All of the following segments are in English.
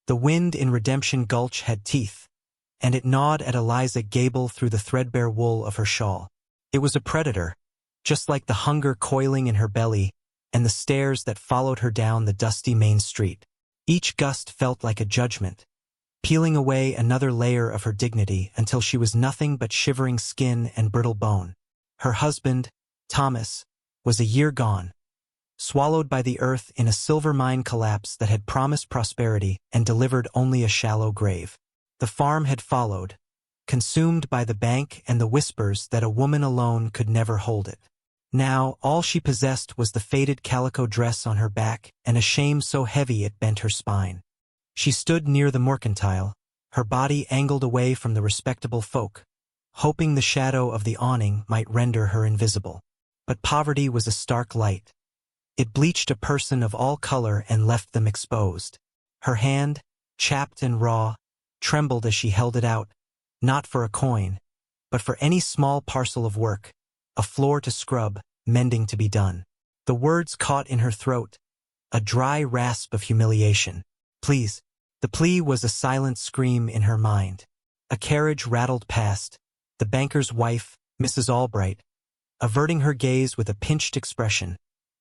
The wind in Redemption Gulch had teeth, and it gnawed at Eliza Gable through the threadbare wool of her shawl. It was a predator, just like the hunger coiling in her belly and the stares that followed her down the dusty main street. Each gust felt like a judgment, peeling away another layer of her dignity until she was nothing but shivering skin and brittle bone. Her husband, Thomas, was a year gone, swallowed by the earth in a silver mine collapse that had promised prosperity and delivered only a shallow grave. The farm had followed, consumed by the bank and the whispers that a woman alone could never hold it. Now, all she possessed was the faded calico dress on her back and a shame so heavy it bent her spine. She stood near the mercantile, her body angled away from the respectable folk, hoping the shadow of the awning might render her invisible. But poverty was a stark light. It bleached a person of all color and left them exposed. Her hand, chapped and raw, trembled as she held it out, not for a coin, but for any small parcel of work, a floor to scrub, mending to be done. The words caught in her throat, a dry rasp of humiliation. Please. The plea was a silent scream in her mind. A carriage rattled past, the banker's wife, Mrs. Albright, averting her gaze with a pinched expression,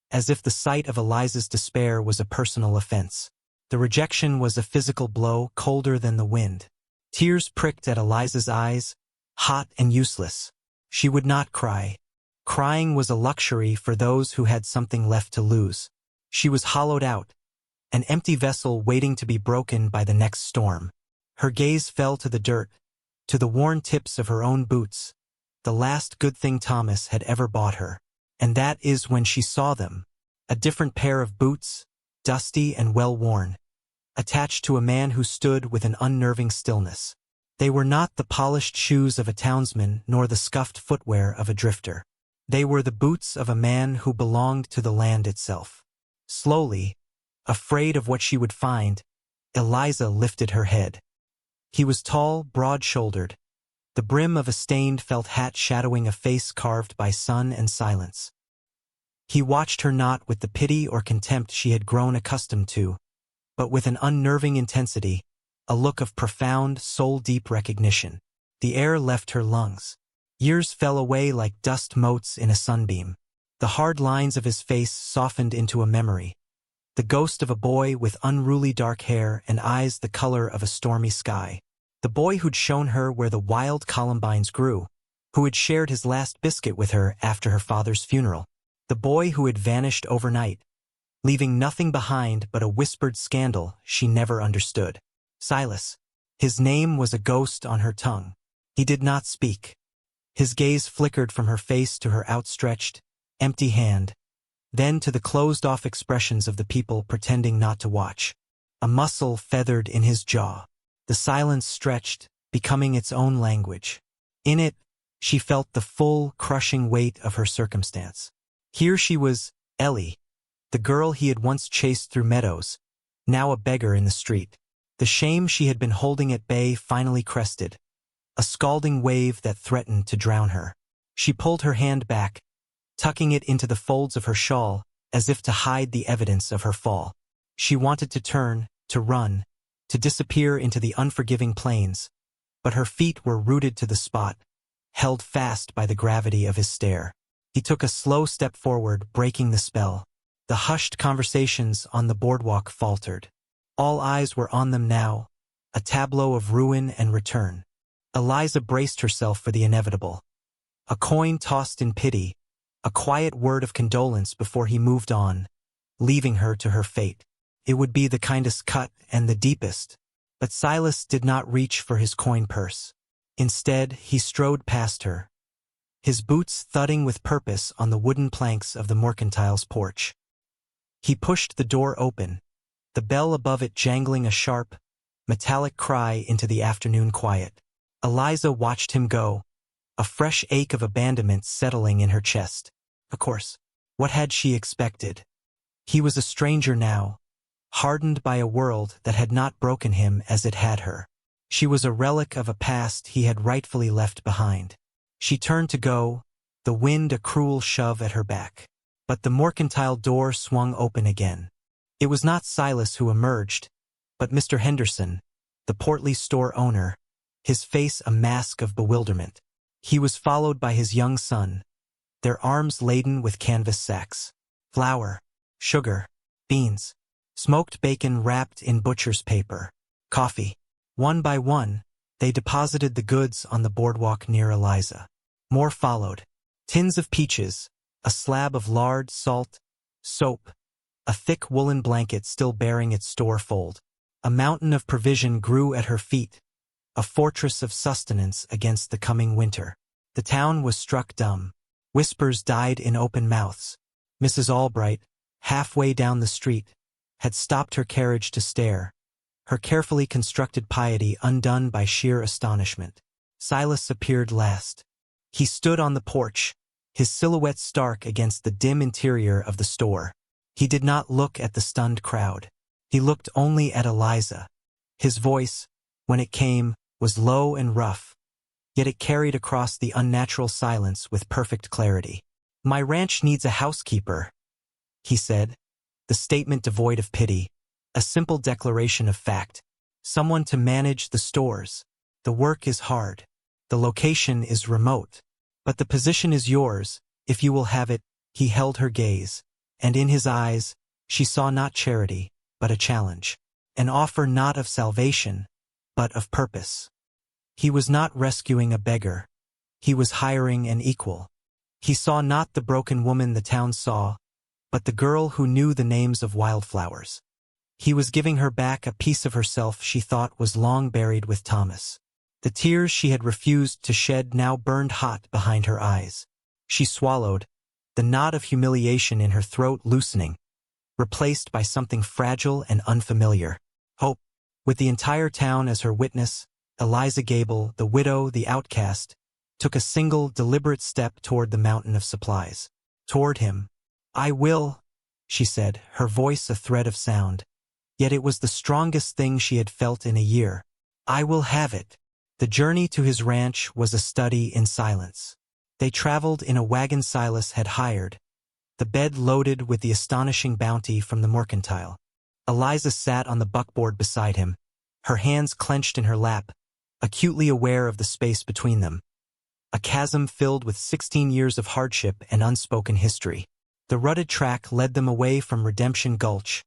as if the sight of Eliza's despair was a personal offense. The rejection was a physical blow colder than the wind. Tears pricked at Eliza's eyes, hot and useless. She would not cry. Crying was a luxury for those who had something left to lose. She was hollowed out, an empty vessel waiting to be broken by the next storm. Her gaze fell to the dirt, to the worn tips of her own boots, the last good thing Thomas had ever bought her. And that is when she saw them, a different pair of boots, dusty and well-worn, attached to a man who stood with an unnerving stillness. They were not the polished shoes of a townsman nor the scuffed footwear of a drifter. They were the boots of a man who belonged to the land itself. Slowly, afraid of what she would find, Eliza lifted her head. He was tall, broad-shouldered, the brim of a stained felt hat shadowing a face carved by sun and silence. He watched her not with the pity or contempt she had grown accustomed to, but with an unnerving intensity, a look of profound, soul-deep recognition. The air left her lungs. Years fell away like dust motes in a sunbeam. The hard lines of his face softened into a memory, the ghost of a boy with unruly dark hair and eyes the color of a stormy sky. The boy who'd shown her where the wild columbines grew, who had shared his last biscuit with her after her father's funeral. The boy who had vanished overnight, leaving nothing behind but a whispered scandal she never understood. Silas. His name was a ghost on her tongue. He did not speak. His gaze flickered from her face to her outstretched, empty hand, then to the closed-off expressions of the people pretending not to watch. A muscle feathered in his jaw. The silence stretched, becoming its own language. In it, she felt the full, crushing weight of her circumstance. Here she was, Ellie, the girl he had once chased through meadows, now a beggar in the street. The shame she had been holding at bay finally crested, a scalding wave that threatened to drown her. She pulled her hand back, tucking it into the folds of her shawl as if to hide the evidence of her fall. She wanted to turn, to run, to disappear into the unforgiving plains, but her feet were rooted to the spot, held fast by the gravity of his stare. He took a slow step forward, breaking the spell. The hushed conversations on the boardwalk faltered. All eyes were on them now, a tableau of ruin and return. Eliza braced herself for the inevitable. A coin tossed in pity, a quiet word of condolence before he moved on, leaving her to her fate. It would be the kindest cut and the deepest, but Silas did not reach for his coin purse. Instead, he strode past her, his boots thudding with purpose on the wooden planks of the mercantile's porch. He pushed the door open, the bell above it jangling a sharp, metallic cry into the afternoon quiet. Eliza watched him go, a fresh ache of abandonment settling in her chest. Of course, what had she expected? He was a stranger now, hardened by a world that had not broken him as it had her. She was a relic of a past he had rightfully left behind. She turned to go, the wind a cruel shove at her back. But the mercantile door swung open again. It was not Silas who emerged, But Mr. Henderson, the portly store owner, his face a mask of bewilderment. He was followed by his young son, their arms laden with canvas sacks. Flour, sugar, beans, smoked bacon wrapped in butcher's paper, coffee. One by one, they deposited the goods on the boardwalk near Eliza. More followed. Tins of peaches, a slab of lard, salt, soap, a thick woolen blanket still bearing its store fold. A mountain of provision grew at her feet, a fortress of sustenance against the coming winter. The town was struck dumb. Whispers died in open mouths. Mrs. Albright, halfway down the street, had stopped her carriage to stare, her carefully constructed piety undone by sheer astonishment. Silas appeared last. He stood on the porch, his silhouette stark against the dim interior of the store. He did not look at the stunned crowd. He looked only at Eliza. His voice, when it came, was low and rough, yet it carried across the unnatural silence with perfect clarity. "My ranch needs a housekeeper," he said, the statement devoid of pity, a simple declaration of fact. "Someone to manage the stores. The work is hard. The location is remote. But the position is yours, if you will have it." He held her gaze, and in his eyes, she saw not charity, but a challenge. An offer not of salvation, but of purpose. He was not rescuing a beggar. He was hiring an equal. He saw not the broken woman the town saw, but the girl who knew the names of wildflowers. He was giving her back a piece of herself she thought was long buried with Thomas. The tears she had refused to shed now burned hot behind her eyes. She swallowed, the knot of humiliation in her throat loosening, replaced by something fragile and unfamiliar. Hope. With the entire town as her witness, Eliza Gable, the widow, the outcast, took a single, deliberate step toward the mountain of supplies. Toward him. "I will," she said, her voice a thread of sound. Yet it was the strongest thing she had felt in a year. "I will have it." The journey to his ranch was a study in silence. They traveled in a wagon Silas had hired, the bed loaded with the astonishing bounty from the mercantile. Eliza sat on the buckboard beside him, her hands clenched in her lap, acutely aware of the space between them. A chasm filled with 16 years of hardship and unspoken history. The rutted track led them away from Redemption Gulch,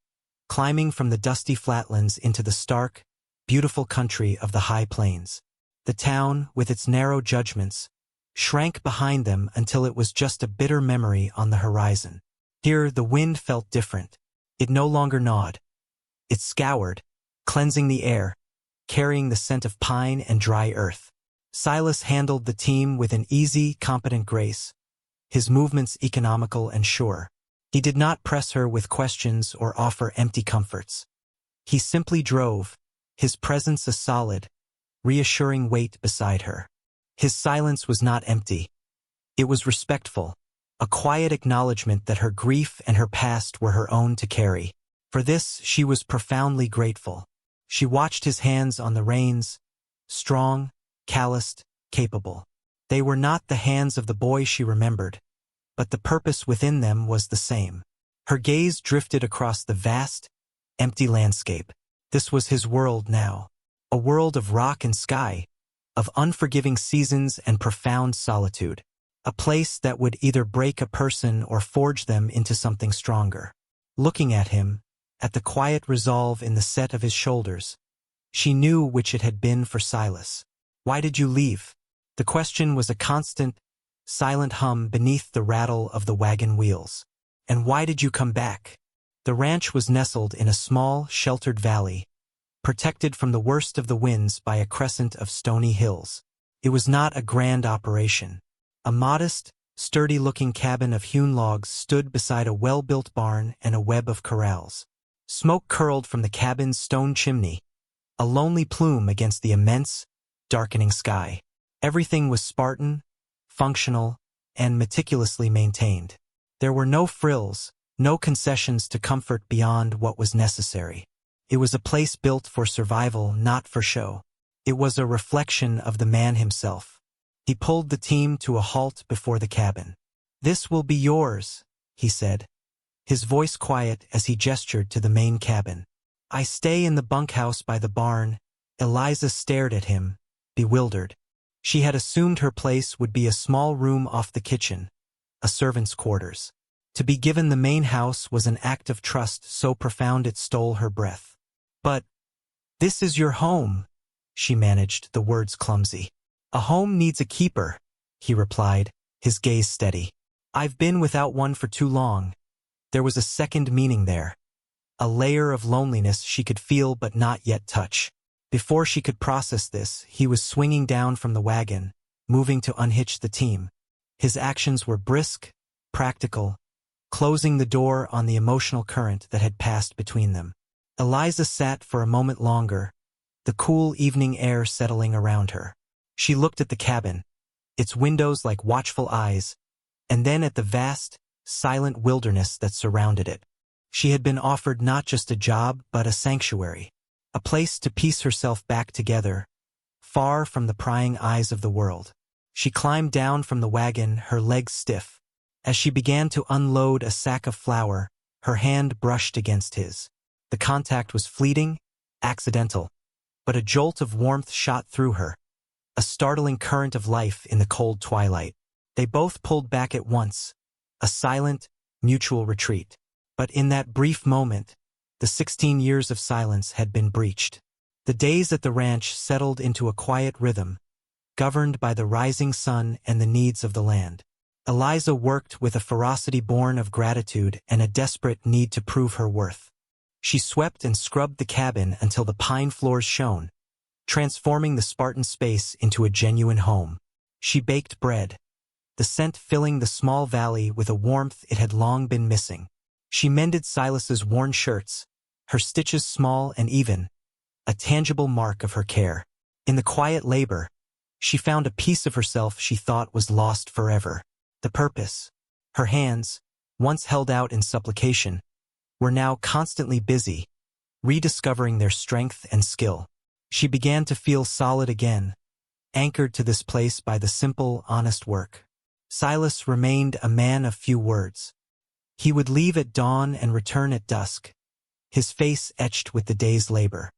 climbing from the dusty flatlands into the stark, beautiful country of the high plains. The town, with its narrow judgments, shrank behind them until it was just a bitter memory on the horizon. Here the wind felt different. It no longer gnawed. It scoured, cleansing the air, carrying the scent of pine and dry earth. Silas handled the team with an easy, competent grace, his movements economical and sure. He did not press her with questions or offer empty comforts. He simply drove, his presence a solid, reassuring weight beside her. His silence was not empty. It was respectful, a quiet acknowledgement that her grief and her past were her own to carry. For this she was profoundly grateful. She watched his hands on the reins, strong, calloused, capable. They were not the hands of the boy she remembered, but the purpose within them was the same. Her gaze drifted across the vast, empty landscape. This was his world now, a world of rock and sky, of unforgiving seasons and profound solitude, a place that would either break a person or forge them into something stronger. Looking at him, at the quiet resolve in the set of his shoulders, she knew which it had been for Silas. "Why did you leave?" The question was a constant, silent hum beneath the rattle of the wagon wheels. "And why did you come back?" The ranch was nestled in a small, sheltered valley, protected from the worst of the winds by a crescent of stony hills. It was not a grand operation. A modest, sturdy-looking cabin of hewn logs stood beside a well-built barn and a web of corrals. Smoke curled from the cabin's stone chimney, a lonely plume against the immense, darkening sky. Everything was Spartan, functional, and meticulously maintained. There were no frills, no concessions to comfort beyond what was necessary. It was a place built for survival, not for show. It was a reflection of the man himself. He pulled the team to a halt before the cabin. "This will be yours," he said, his voice quiet as he gestured to the main cabin. I stay in the bunkhouse by the barn. Eliza stared at him, bewildered. She had assumed her place would be a small room off the kitchen, a servant's quarters. To be given the main house was an act of trust so profound it stole her breath. But, this is your home, she managed, the words clumsy. A home needs a keeper, he replied, his gaze steady. I've been without one for too long. There was a second meaning there. A layer of loneliness she could feel but not yet touch. Before she could process this, he was swinging down from the wagon, moving to unhitch the team. His actions were brisk, practical, closing the door on the emotional current that had passed between them. Eliza sat for a moment longer, the cool evening air settling around her. She looked at the cabin, its windows like watchful eyes, and then at the vast, silent wilderness that surrounded it. She had been offered not just a job but a sanctuary, a place to piece herself back together, far from the prying eyes of the world. She climbed down from the wagon, her legs stiff. As she began to unload a sack of flour, her hand brushed against his. The contact was fleeting, accidental, but a jolt of warmth shot through her, a startling current of life in the cold twilight. They both pulled back at once, a silent, mutual retreat. But in that brief moment, the 16 years of silence had been breached. The days at the ranch settled into a quiet rhythm, governed by the rising sun and the needs of the land. Eliza worked with a ferocity born of gratitude and a desperate need to prove her worth. She swept and scrubbed the cabin until the pine floors shone, transforming the Spartan space into a genuine home. She baked bread, the scent filling the small valley with a warmth it had long been missing. She mended Silas's worn shirts, her stitches small and even, a tangible mark of her care. In the quiet labor, she found a piece of herself she thought was lost forever. The purpose. Her hands, once held out in supplication, were now constantly busy, rediscovering their strength and skill. She began to feel solid again, anchored to this place by the simple, honest work. Silas remained a man of few words. He would leave at dawn and return at dusk, his face etched with the day's labor.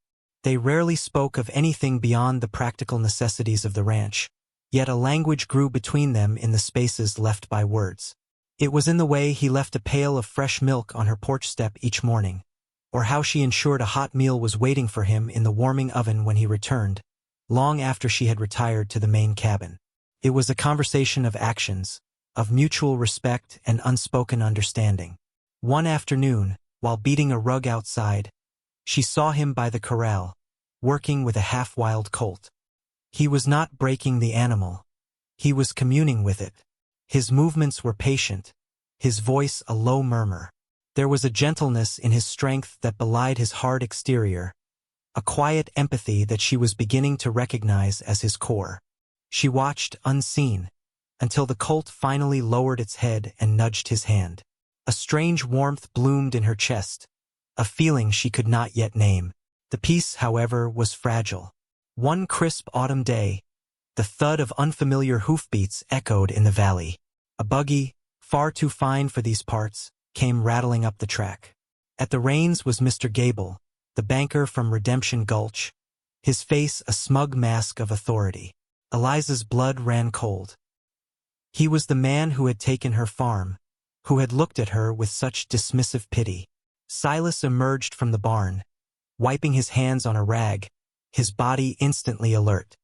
They rarely spoke of anything beyond the practical necessities of the ranch, yet a language grew between them in the spaces left by words. It was in the way he left a pail of fresh milk on her porch step each morning, or how she ensured a hot meal was waiting for him in the warming oven when he returned, long after she had retired to the main cabin. It was a conversation of actions, of mutual respect and unspoken understanding. One afternoon, while beating a rug outside, she saw him by the corral, working with a half-wild colt. He was not breaking the animal. He was communing with it. His movements were patient, his voice a low murmur. There was a gentleness in his strength that belied his hard exterior, a quiet empathy that she was beginning to recognize as his core. She watched, unseen, until the colt finally lowered its head and nudged his hand. A strange warmth bloomed in her chest, a feeling she could not yet name. The peace, however, was fragile. One crisp autumn day, the thud of unfamiliar hoofbeats echoed in the valley. A buggy, far too fine for these parts, came rattling up the track. At the reins was Mr. Gable, the banker from Redemption Gulch, his face a smug mask of authority. Eliza's blood ran cold. He was the man who had taken her farm, who had looked at her with such dismissive pity. Silas emerged from the barn, wiping his hands on a rag, his body instantly alert.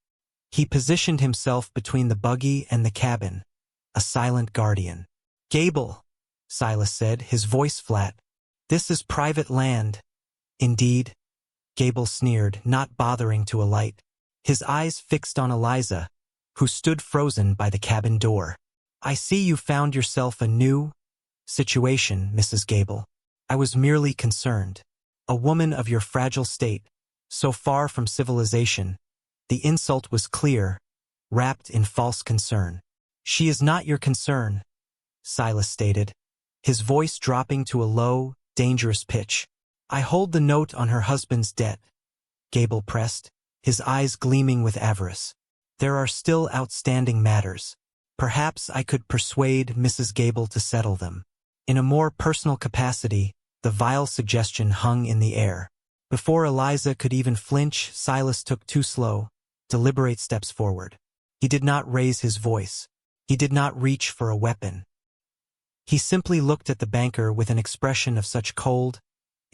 He positioned himself between the buggy and the cabin, a silent guardian. "Gable," Silas said, his voice flat. "This is private land." "Indeed?" Gable sneered, not bothering to alight. His eyes fixed on Eliza, who stood frozen by the cabin door. "I see you found yourself a new situation, Mrs. Gable. I was merely concerned. A woman of your fragile state, so far from civilization." The insult was clear, wrapped in false concern. "She is not your concern," Silas stated, his voice dropping to a low, dangerous pitch. "I hold the note on her husband's debt," Gable pressed, his eyes gleaming with avarice. "There are still outstanding matters. Perhaps I could persuade Mrs. Gable to settle them." In a more personal capacity, the vile suggestion hung in the air. Before Eliza could even flinch, Silas took two slow, deliberate steps forward. He did not raise his voice. He did not reach for a weapon. He simply looked at the banker with an expression of such cold,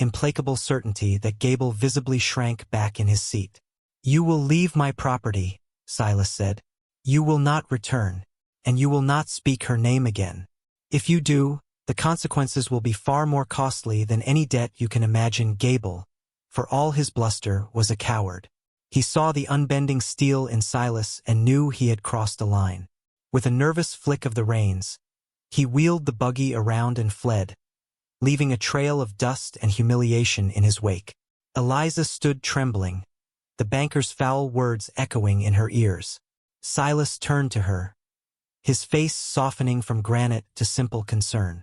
implacable certainty that Gable visibly shrank back in his seat. "You will leave my property," Silas said. "You will not return, and you will not speak her name again. If you do, the consequences will be far more costly than any debt you can imagine." Gable, for all his bluster, was a coward. He saw the unbending steel in Silas and knew he had crossed a line. With a nervous flick of the reins, he wheeled the buggy around and fled, leaving a trail of dust and humiliation in his wake. Eliza stood trembling, the banker's foul words echoing in her ears. Silas turned to her, his face softening from granite to simple concern.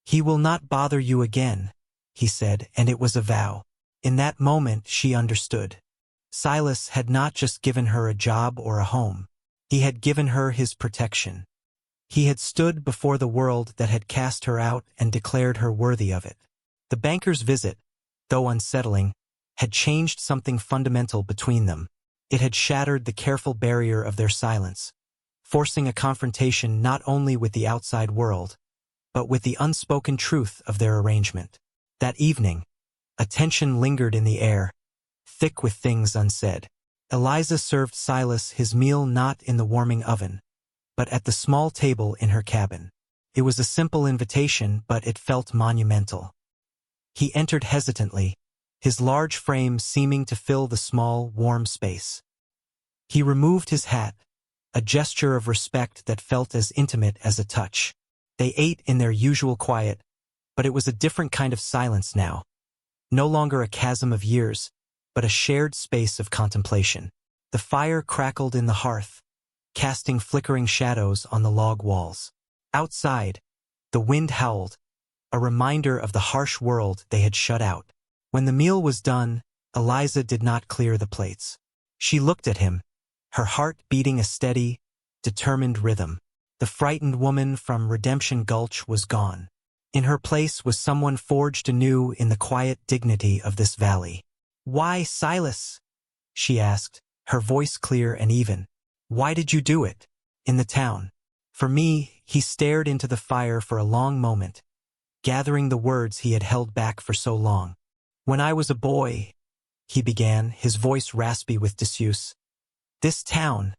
"He will not bother you again," he said, and it was a vow. In that moment she understood. Silas had not just given her a job or a home. He had given her his protection. He had stood before the world that had cast her out and declared her worthy of it. The banker's visit, though unsettling, had changed something fundamental between them. It had shattered the careful barrier of their silence, forcing a confrontation not only with the outside world, but with the unspoken truth of their arrangement. That evening, a tension lingered in the air, thick with things unsaid. Eliza served Silas his meal not in the warming oven, but at the small table in her cabin. It was a simple invitation, but it felt monumental. He entered hesitantly, his large frame seeming to fill the small, warm space. He removed his hat, a gesture of respect that felt as intimate as a touch. They ate in their usual quiet, but it was a different kind of silence now. No longer a chasm of years, but a shared space of contemplation. The fire crackled in the hearth, casting flickering shadows on the log walls. Outside, the wind howled, a reminder of the harsh world they had shut out. When the meal was done, Eliza did not clear the plates. She looked at him, her heart beating a steady, determined rhythm. The frightened woman from Redemption Gulch was gone. In her place was someone forged anew in the quiet dignity of this valley. "Why, Silas?" she asked, her voice clear and even. "Why did you do it? In the town?" For me, he stared into the fire for a long moment, gathering the words he had held back for so long. "When I was a boy," he began, his voice raspy with disuse. "This town,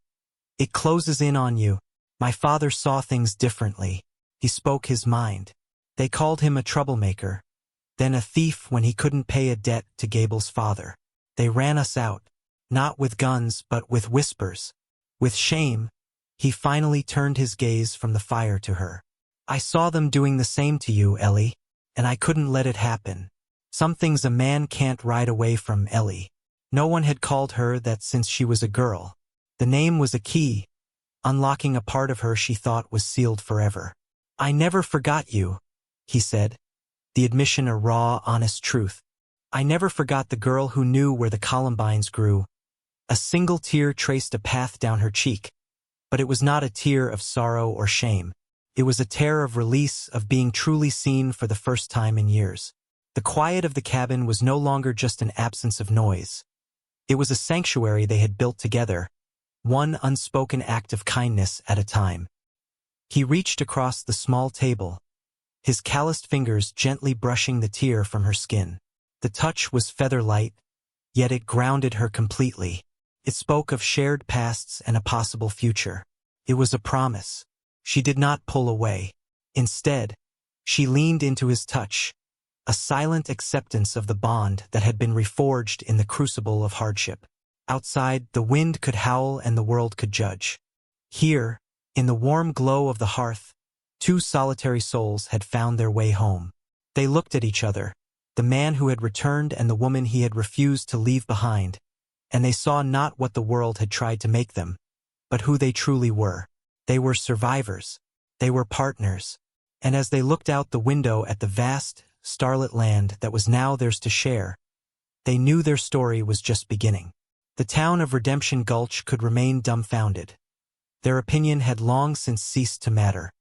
it closes in on you. My father saw things differently. He spoke his mind. They called him a troublemaker, then a thief when he couldn't pay a debt to Gable's father. They ran us out, not with guns but with whispers. With shame, he finally turned his gaze from the fire to her. I saw them doing the same to you, Ellie, and I couldn't let it happen. Some things a man can't ride away from, Ellie." No one had called her that since she was a girl. The name was a key, unlocking a part of her she thought was sealed forever. "I never forgot you," he said, the admission a raw, honest truth. "I never forgot the girl who knew where the columbines grew." A single tear traced a path down her cheek, but it was not a tear of sorrow or shame. It was a tear of release, of being truly seen for the first time in years. The quiet of the cabin was no longer just an absence of noise. It was a sanctuary they had built together, one unspoken act of kindness at a time. He reached across the small table, his calloused fingers gently brushing the tear from her skin. The touch was feather-light, yet it grounded her completely. It spoke of shared pasts and a possible future. It was a promise. She did not pull away. Instead, she leaned into his touch, a silent acceptance of the bond that had been reforged in the crucible of hardship. Outside, the wind could howl and the world could judge. Here, in the warm glow of the hearth, two solitary souls had found their way home. They looked at each other, the man who had returned and the woman he had refused to leave behind, and they saw not what the world had tried to make them, but who they truly were. They were survivors. They were partners. And as they looked out the window at the vast, starlit land that was now theirs to share, they knew their story was just beginning. The town of Redemption Gulch could remain dumbfounded. Their opinion had long since ceased to matter.